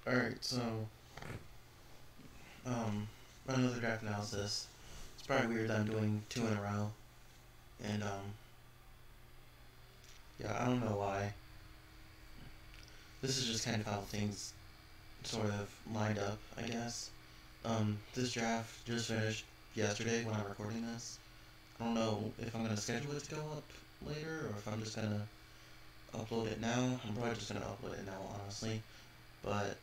Alright, so, another draft analysis. It's probably weird that I'm doing two in a row. And, yeah, I don't know why. This is just kind of how things sort of lined up, I guess. This draft just finished yesterday when I'm recording this. I don't know if I'm going to schedule it to go up later or if I'm just going to upload it now. I'm probably just going to upload it now, honestly. But,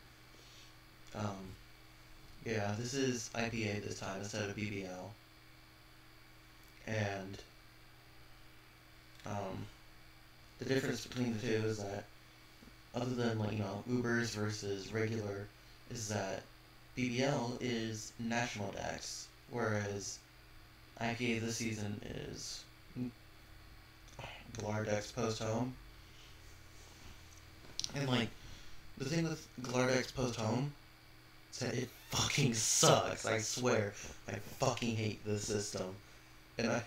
yeah, this is IPA this time instead of BBL. And, the difference between the two is that, other than, like, Ubers versus regular, is that BBL is national Dex, whereas IPA this season is Galar Dex post-home. And, like, the thing with Galar Dex post-home is that it fucking sucks, I swear. I fucking hate this system. And I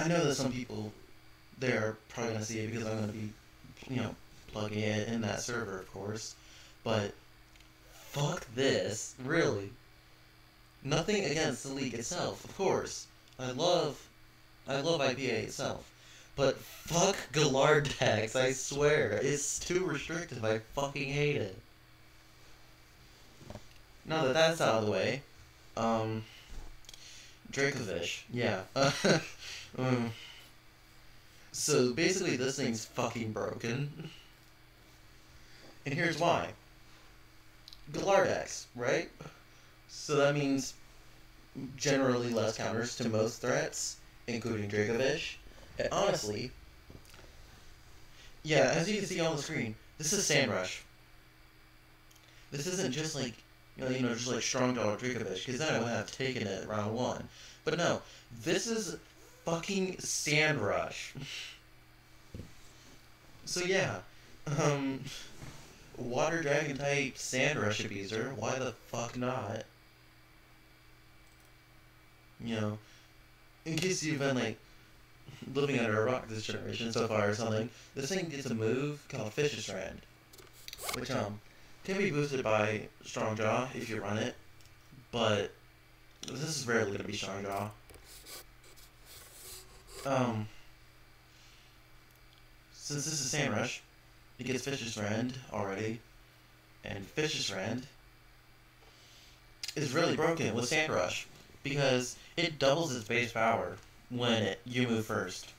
know that some people, they're probably going to see it because I'm going to be, plugging it in that server, of course. But, fuck this, really. Nothing against the league itself, of course. I love IPA itself. But fuck Galar Dex, I swear. It's too restrictive, I fucking hate it. Now that that's out of the way, Dracovish, yeah. So basically this thing's fucking broken. And here's why. Galar Dex, right? So that means generally less counters to most threats, including Dracovish. And honestly, yeah, as you can see on the screen, this is Sand Rush. This isn't just like, just like Strong Jaw or Dracovish, because then I would have taken it round one. But no, this is fucking Sand Rush. So yeah, Water Dragon type Sand Rush abuser, why the fuck not? In case you've been like living under a rock this generation so far or something, this thing gets a move called Fish's Strand, which can be boosted by Strong Jaw if you run it, but this is rarely gonna be Strong Jaw. Since this is Sand Rush, it gets Fish's Strand already, and Fish's Strand is really broken with Sand Rush because it doubles its base power when you move first.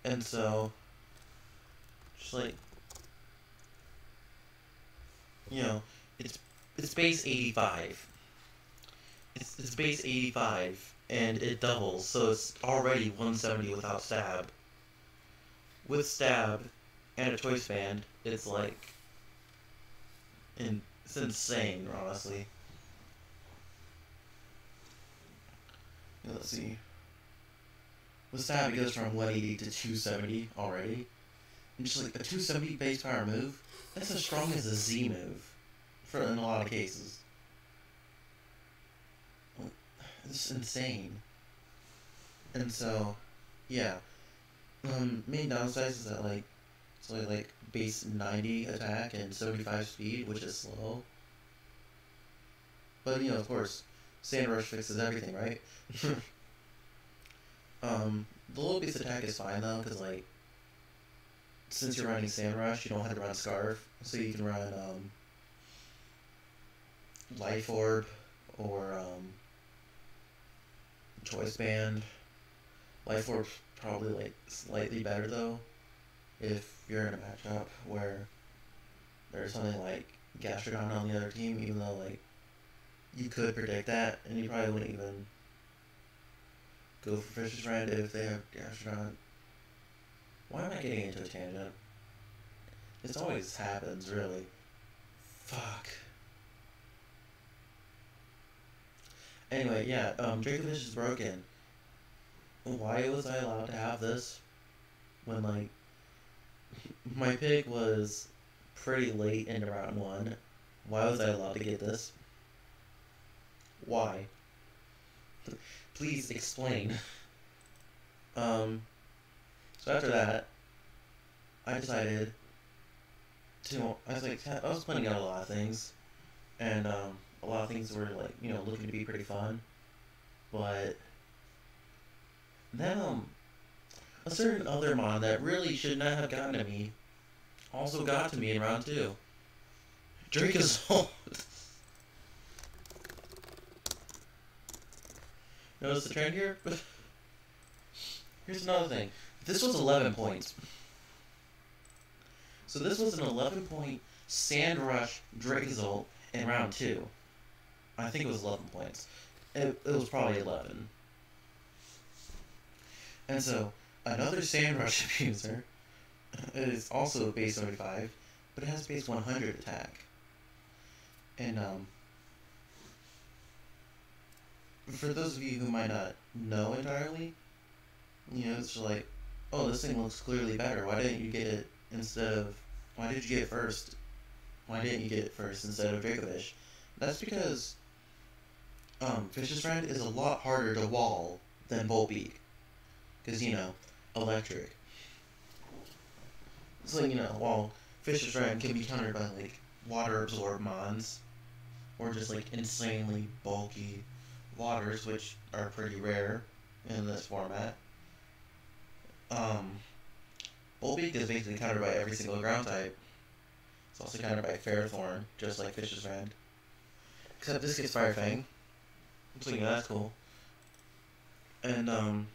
And so, just like, it's base 85. It's base 85, and it doubles, so it's already 170 without stab. With stab and a choice band, it's like, it's insane, honestly. Let's see. With stab, it goes from 180 to 270 already. And just like a 270 base power move, that's as strong as a Z move, in a lot of cases. It's insane. And so, yeah. Main downsides is that it's only like base 90 attack and 75 speed, which is slow. But of course, Sand Rush fixes everything, right? The low base attack is fine though, because since you're running Sand Rush, you don't have to run Scarf, so you can run Life Orb or Choice Band. Life Orb's probably slightly better though, if you're in a matchup where there's something like Gastrodon on the other team, even though you could predict that, and you probably wouldn't even go for Fish's Friend if they have Gastrodon. Why am I getting into a tangent? This always happens, really. Fuck. Anyway, yeah, Dracovish is broken. Why was I allowed to have this when, my pick was pretty late into round one? Why was I allowed to get this? Why? Please explain. So after that, I decided I was planning out a lot of things, and a lot of things were like looking to be pretty fun, but then a certain other mod that really should not have gotten to me also got to me in round two. Drake is old. Notice the trend here? Here's another thing. This was 11 points. So this was an 11-point Sand Rush Drakezolt in round 2. I think it was 11 points. It was probably 11. And so, another Sand Rush abuser is also base 75, but it has base 100 attack. And, for those of you who might not know entirely, it's like, oh, this thing looks clearly better. Why didn't you get it why did you get it first? Why didn't you get it first instead of Dracovish? That's because, Fish's Friend is a lot harder to wall than Volbeat. Because, electric. It's like, while Fish's Friend can be countered by, like, water-absorbed mons, or just, like, insanely bulky waters, which are pretty rare in this format. Volbeat is basically countered by every single ground type. It's also countered by Fairthorn, just like Fish's Friend. Except this gets Fire Fang. So, that's cool. And,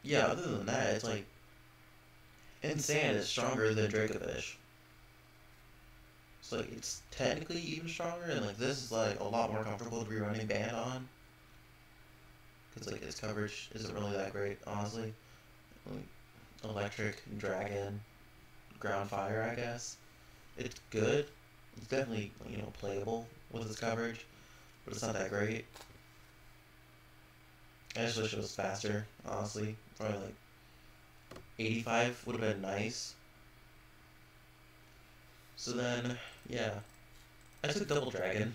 yeah, other than that, it's like, in sand, it's stronger than Dracovish. So, like, it's technically even stronger, and, like, this is, like, a lot more comfortable to be running Band on. Because, like, its coverage isn't really that great, honestly. Like, Electric, Dragon, Ground Fire, I guess. It's good. It's definitely, playable with its coverage, but it's not that great. I just wish it was faster, honestly. Probably, like, 85 would have been nice. So then, yeah. I took Double Dragon.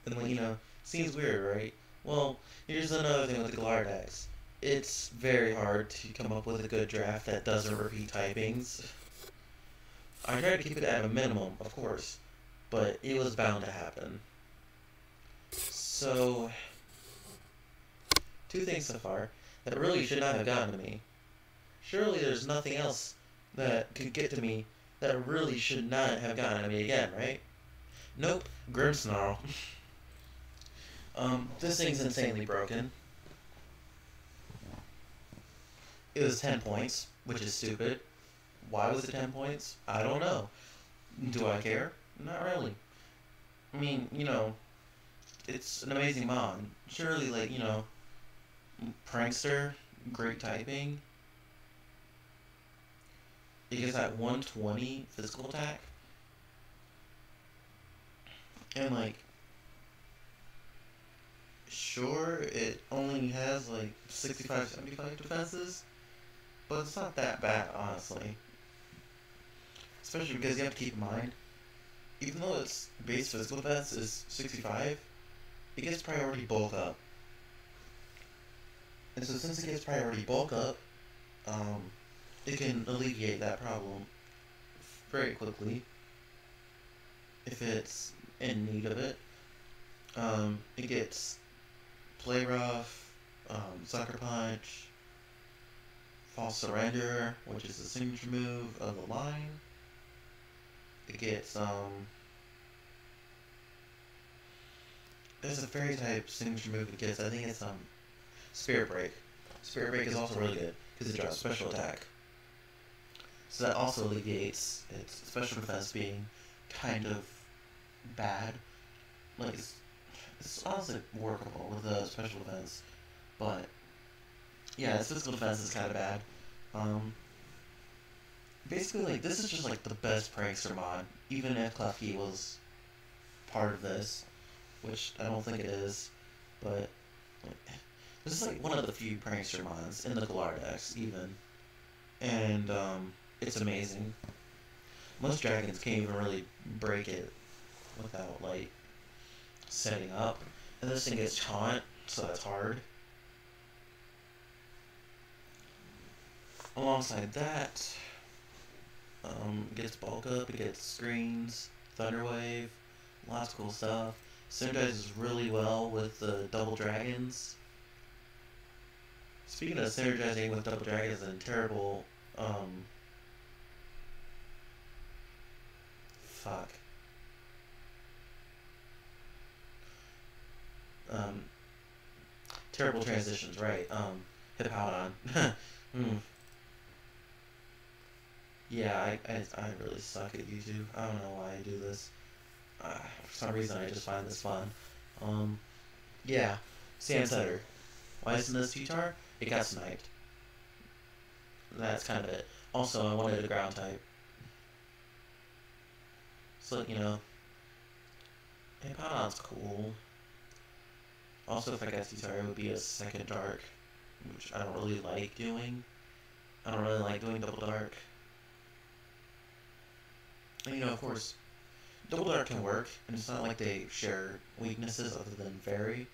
And, like, seems weird, right? Well, here's another thing with the Galar Dex. It's very hard to come up with a good draft that doesn't repeat typings. I tried to keep it at a minimum, of course, but it was bound to happen. So, two things so far that really should not have gotten to me. Surely there's nothing else that could get to me that really should not have gotten to me again, right? Nope, Grimmsnarl. This thing's insanely broken. It was 10 points, which is stupid. Why was it 10 points? I don't know. Do I care? Not really. I mean, it's an amazing mod. Surely, like, Prankster, great typing. It gets that 120 physical attack. And, like, sure, it only has, like, 65, 75 defenses. But it's not that bad, honestly. Especially because you have to keep in mind, even though its base physical defense is 65, it gets priority bulk up. And so since it gets priority bulk up, it can alleviate that problem very quickly if it's in need of it. It gets Play Rough, Sucker Punch, False Surrender, which is the signature move of the line. It gets, there's a fairy type signature move it gets. I think it's, Spirit Break. Spirit Break is also really good, because it drops special attack. So that also alleviates its special defense being kind of bad. Like, it's honestly workable with the special defense, but yeah, its physical defense is kind of bad. Basically, like, this is just, like, the best Prankster mod, even if Klefki was part of this, which I don't think it is, but, like, this is, like, one of the few Prankster mods in the Galar Dex, even, and, it's amazing. Most dragons can't even really break it without, like, setting up, and this thing gets taunt, so that's hard. Alongside that, Gets bulk up, it gets screens, thunderwave, lots of cool stuff. Synergizes really well with the double dragons. Speaking of synergizing with double dragons and terrible, fuck. Um, Terrible transitions, right? Hippowdon. mm. Yeah, I really suck at YouTube. I don't know why I do this. For some reason, I just find this fun. Um, yeah, Sand Setter. Why isn't this T-Tar? It got sniped. That's kind of it. Also, I wanted a ground type. So, Hippowdon's cool. Also, if I got T-Tar, it would be a second dark, which I don't really like doing. I don't really like doing double dark. And, of course, double dark can work, and it's not like they share weaknesses other than fairy.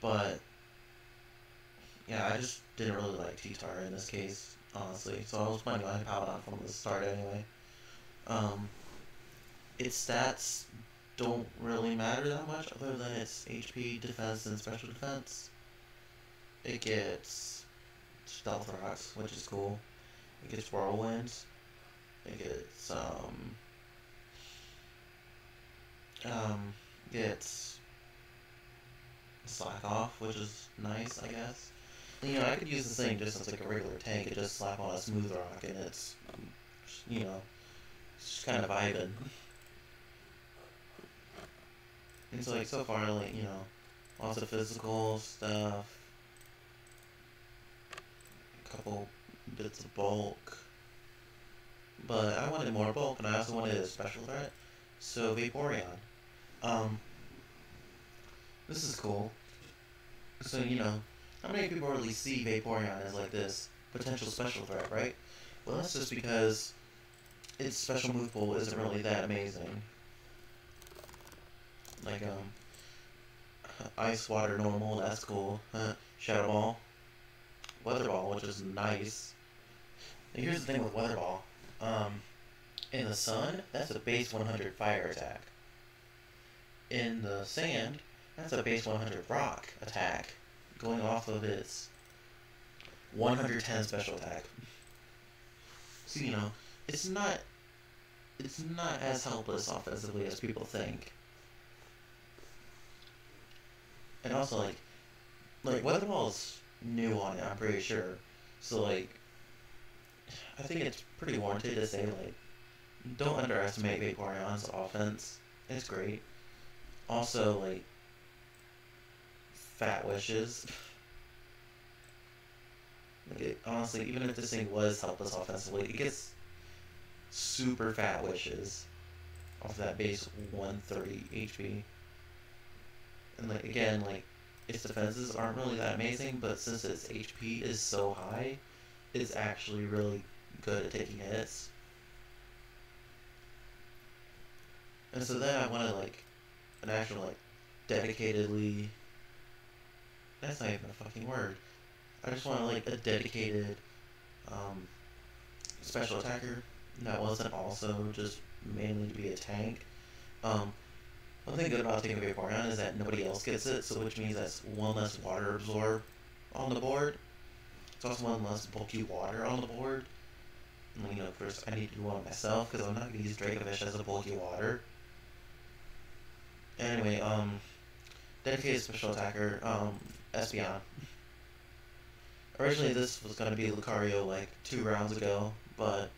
But, yeah, I just didn't really like T-Tar in this case, honestly. So I was playing on Hippowdon from the start anyway. Its stats don't really matter that much other than its HP, defense, and special defense. It gets Stealth Rocks, which is cool. It gets Whirlwinds. It gets Slack Off, which is nice, I guess. I could use this thing just as like a regular tank and just slap on a Smooth Rock and it's just kind of vibing. And so, so far, lots of physical stuff, a couple bits of bulk, but I wanted more bulk, and I also wanted a special threat, so Vaporeon. This is cool. So, how many people really see Vaporeon as, like, this potential special threat, right? Well, that's just because its special move pool isn't really that amazing. Like, Ice, Water, Normal, that's cool. Shadow Ball. Weather Ball, which is nice. And here's the thing with Weather Ball. In the sun, that's a base 100 fire attack. In the sand, that's a base 100 rock attack, going off of its 110 special attack. So, it's not as helpless offensively as people think. And also, like Weather Ball's new on it, I'm pretty sure. So, I think it's pretty warranted to say, don't underestimate Vaporeon's offense. It's great. Also, Fat Wishes. Honestly, even if this thing was helpless offensively, it gets super Fat Wishes off that base 130 HP. And again, its defenses aren't really that amazing, but since its HP is so high, it's actually really good at taking hits. And so then I wanted an actual dedicatedly, that's not even a fucking word. I just wanted a dedicated special attacker that wasn't also just mainly to be a tank. One thing good about taking Vaporeon is that nobody else gets it, so which means that's one less water absorb on the board. It's also one less bulky water on the board. And, of course, I need to do one myself, because I'm not going to use Dracovish as a bulky water. Anyway, dedicated special attacker, Espeon. Originally, this was going to be Lucario, 2 rounds ago, but,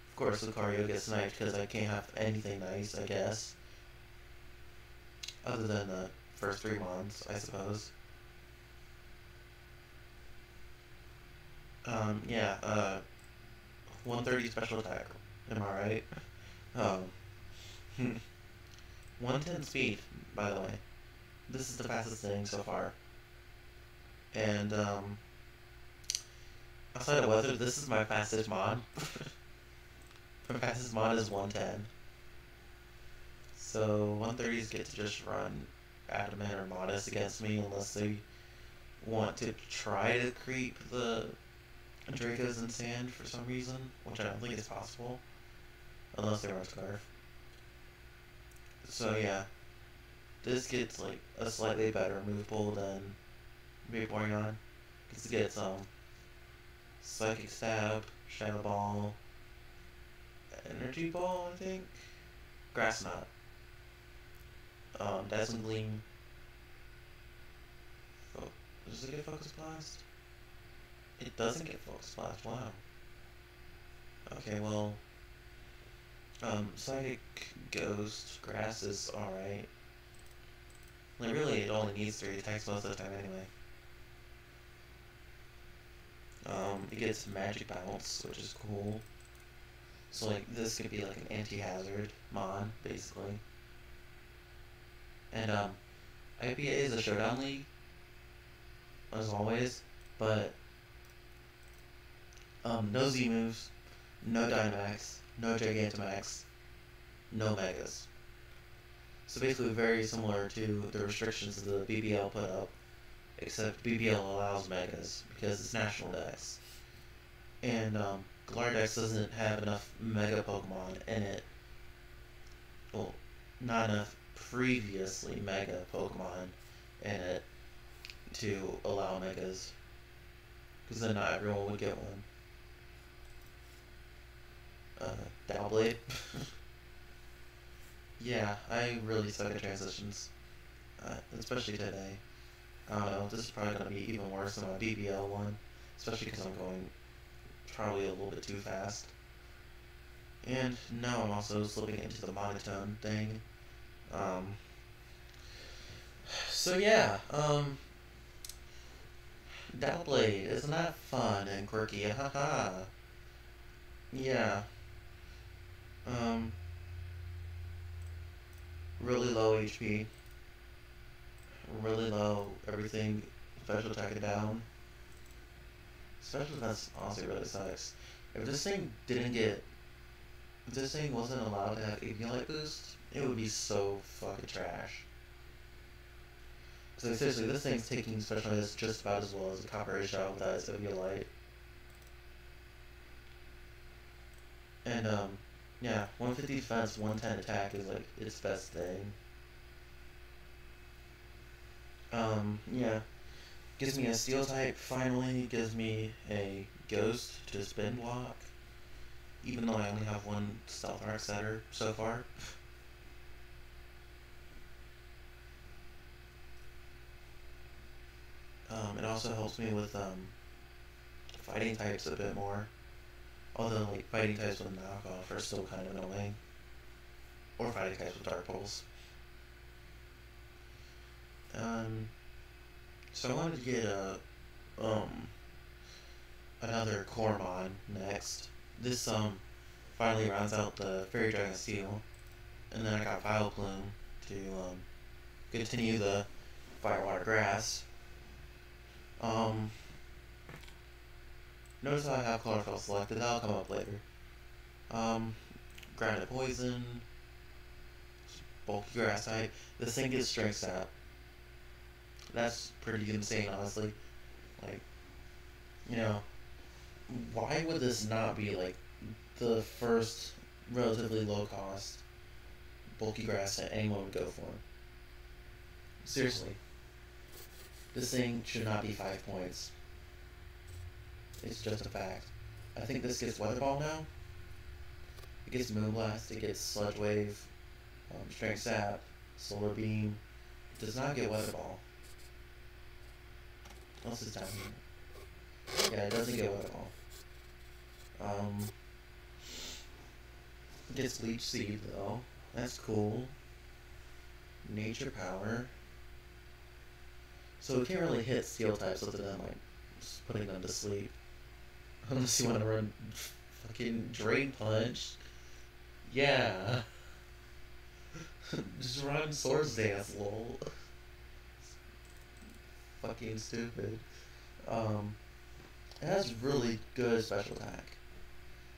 of course, Lucario gets sniped because I can't have anything nice, I guess. Other than the first 3 months, I suppose. Yeah, 130 special attack. Am I right? 110 speed, by the way. This is the fastest thing so far. And, outside of weather, this is my fastest mod. My fastest mod is 110. So 130s get to just run adamant or modest against me unless they want to try to creep the Dracos in sand for some reason, which I don't think is possible, unless they run Scarf. So yeah, this gets like a slightly better move pool than Vaporeon, because it gets Psychic Stab, Shadow Ball, Energy Ball, I think, Grass Knot, Dazzling Gleam. Oh, does it get Focus Blast? It doesn't get Focus Blast. Wow. Okay, well, Psychic Ghost, Grass is alright. Like, really, it only needs 3 attacks most of the time anyway. It gets Magic Bounce, which is cool. So, like, this could be like an anti-hazard Mon, basically. And, IPA is a Showdown League, as always, but, no Z moves, no Dynamax, no Gigantamax, no Megas. So basically very similar to the restrictions the BBL put up, except BBL allows Megas, because it's National Dex. And, Galar Dex doesn't have enough Mega Pokemon in it. Well, not enough previously Mega Pokemon in it to allow Megas. Because then not everyone would get one. Dowblade. Yeah, I really suck at transitions. Especially today. I don't know, this is probably going to be even worse than my BBL one. Especially because I'm going probably a little bit too fast. And now I'm also slipping into the monotone thing. So yeah, Dowblade, isn't that fun and quirky? Haha. Yeah. Really low HP. Really low everything. Special attack down. Special defense honestly really sucks. If this thing didn't get... If this thing wasn't allowed to have Ignite Boost, it would be so fucking trash. So seriously, this thing's taking special hits just about as well as a Copper Shot without its Light. And, yeah, 150 defense, 110 attack is like its best thing. Yeah. Gives me a Steel type, finally gives me a Ghost to spin block. Even though I only have one Stealth Arc setter so far. It also helps me with, fighting types a bit more. Although, like, fighting types with knockoff are still kind of annoying. Or fighting types with Dark Pulse. So I wanted to get another Cormon next. This, finally rounds out the Fairy Dragon Steel. And then I got Vileplume to, continue the Fire Water Grass. Notice how I have Chlorophyll selected, that'll come up later. Grounded Poison, Bulky Grass type. This thing gets Strength Sap. That's pretty insane, honestly. Like, you know, why would this not be, like, the first relatively low cost Bulky Grass that anyone would go for? Seriously. This thing should not be 5 points. It's just a fact. I think this gets Weather Ball now. It gets Moonblast, it gets Sludge Wave, Strength Sap, Solar Beam. It does not get Weather Ball. What else is down here? Yeah, it doesn't get Weather Ball. It gets Leech Seed though. That's cool. Nature Power. So it can't really hit Steel types other than like just putting them to sleep. Unless you want to run fucking Drain Punch. Yeah. Just run Swords Dance, lol. Fucking stupid. It has really good special attack.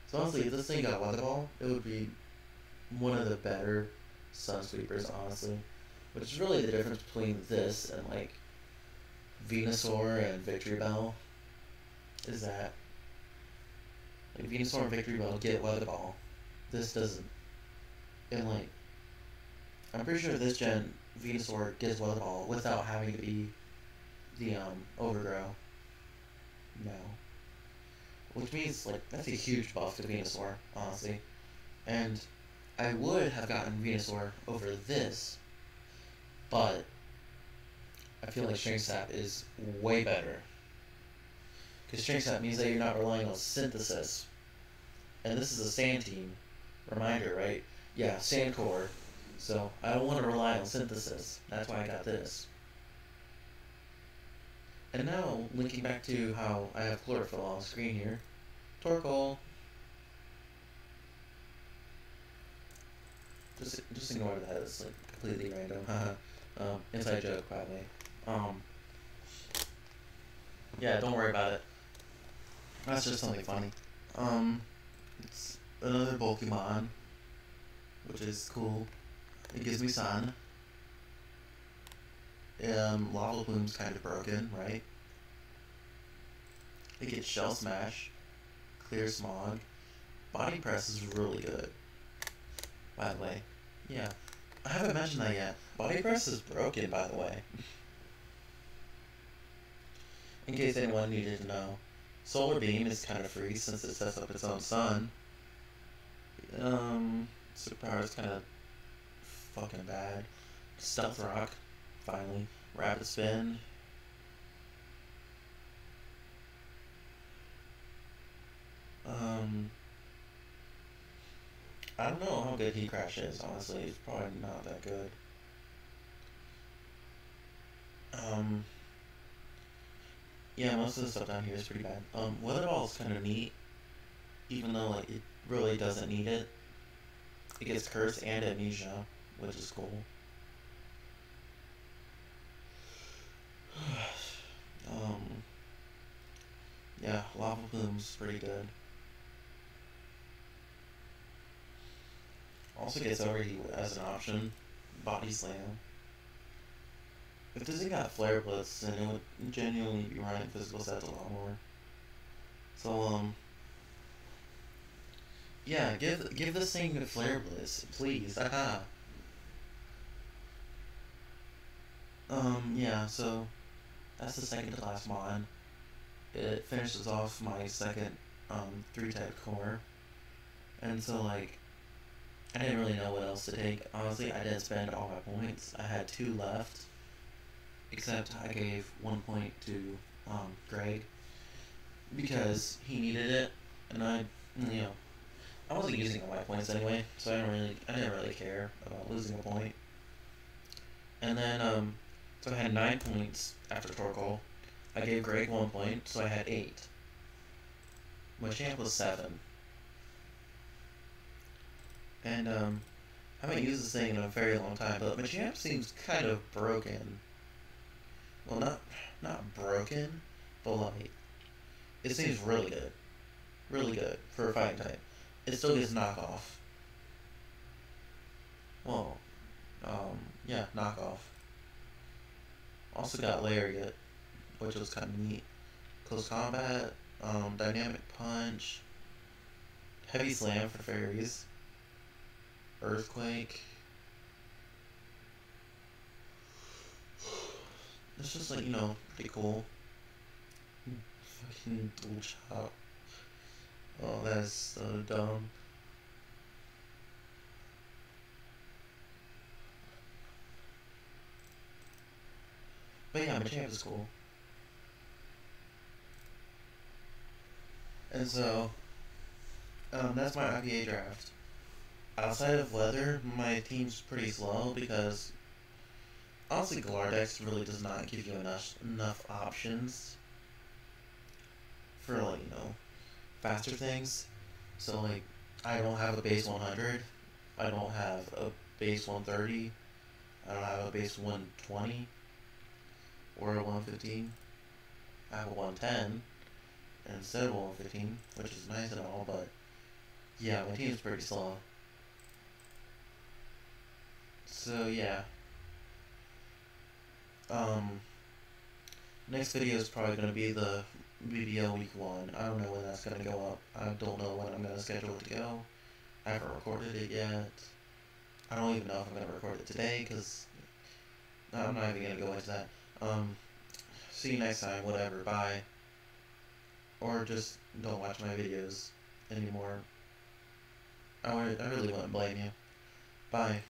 So honestly, if this thing got Weather Ball, it would be one of the better Sun Sweepers, honestly. Which is really the difference between this and like Venusaur and Victory Bell. Is that Like Venusaur and Victory Bell get Weather Ball. This doesn't. And like, I'm pretty sure this gen Venusaur gets Weather Ball without having to be the Overgrow. No. Which means like that's a huge buff to Venusaur, honestly. And I would have gotten Venusaur over this, but I feel like Strength Sap is way better. Because Strength Sap means that you're not relying on synthesis. And this is a sand team. Reminder, right? Yeah, sand core. So I don't want to rely on synthesis. That's why I got this. And now, linking back to how I have chlorophyll on screen here. Torkoal. Just ignore that. It's like completely random. Inside joke, by the way. Yeah, don't worry about it. That's just something funny. It's another Pokemon, which is cool. It gives me sun. Lava Plume's kind of broken, right? It gets Shell Smash, Clear Smog. Body Press is really good, by the way. Yeah, I haven't mentioned that yet. Body Press is broken, by the way. In case anyone needed to know. Solar Beam is kind of free since it sets up its own sun. Superpower is kind of fucking bad. Stealth Rock, finally. Rapid Spin. I don't know how good Heat Crash is, honestly. It's probably not that good. Yeah, most of the stuff down here is pretty bad. Weather Ball is kind of neat, even though like it really doesn't need it. It gets Curse and Amnesia, which is cool. Yeah, Lava Plume's pretty good. Also gets Overheat as an option. Body Slam. If this thing got Flare Blitz, then it would genuinely be running physical sets a lot more. So, yeah, give this thing a Flare Blitz, please. Haha. Yeah, so that's the second to last mod. It finishes off my second 3-type core. And so like I didn't really know what else to take. Honestly, I didn't spend all my points. I had 2 left. Except I gave 1 point to Greg because he needed it, and I wasn't using all my points anyway, so I didn't really care about losing a point. And then so I had 9 points after Torkoal. I gave Greg 1 point, so I had 8. My champ was 7. And I haven't used this thing in a very long time, but my champ seems kind of broken. Well, not broken, but like it seems really good for a fighting type. It still gets knockoff. Well, yeah, knockoff. Also got Lariat, which was kind of neat. Close combat, dynamic punch, heavy slam for fairies, earthquake. It's just like, pretty cool. Fucking dual chop. Oh, that is so dumb. But yeah, my champ is cool. And so, that's my IPA draft. Outside of weather, my team's pretty slow because honestly, Galar Dex really does not give you enough options for like, faster things. So like, I don't have a base 100. I don't have a base 130. I don't have a base 120 or a 115. I have a 110 instead of a 115, which is nice and all, but yeah, my team's pretty slow. So yeah. Next video is probably going to be the BBL week 1. I don't know when that's gonna go up. I don't know when I'm gonna schedule it to go. I haven't recorded it yet. I don't even know if I'm gonna record it today, because I'm not even gonna go into that. See you next time, whatever, bye. Or just don't watch my videos anymore. I really wouldn't blame you. Bye.